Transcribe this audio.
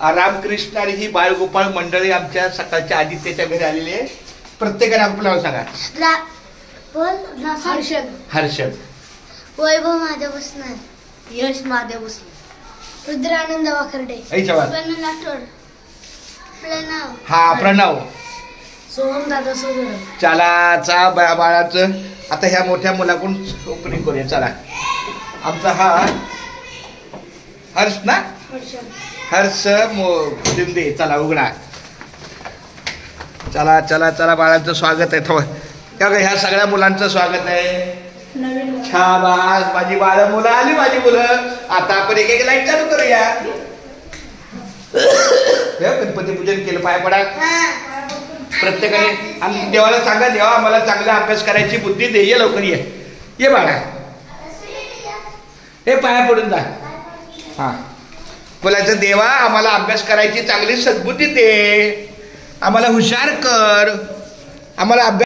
रामकृष्ण आणि ही बाळगोपाळ मंडळी आमच्या सकाळच्या आदित्यच्या घरी आलेली आहे. प्रत्येकाने आपलं नाव सांगा. हर्षद. हर्षद. वैभव महादेव बसणार. यश महादेव बसणार. रुद्रानंद वाकर्डे. राठोड. प्रणव. हा प्रणव. सोहम दादा सोदर. चला बाळाचं आता ह्या मोठ्या मुलाकडून ओपनिंग करूया. चला आमचा हा हर्ष ना. हर्ष शिंदे. चला उघडा. चला चला चला बाळांचं स्वागत आहे. ह्या सगळ्या मुलांचं स्वागत आहे. शाबास माझी बाळ मुलं आली. माझी मुलं आता आपण एक एक लाईट चालू करूया. गणपती पूजन केलं. पाय पडा प्रत्येकाने. आणि देवाला सांगा देवा आम्हाला चांगला अभ्यास करायची बुद्धी दे. ये लवकर ये बाळा. हे पाया पडून जा. हा बोलायचं देवा आम्हाला अभ्यास करायची चांगली सद्बुद्धी दे. आम्हाला हुशार कर. आम्हाला अभ्यास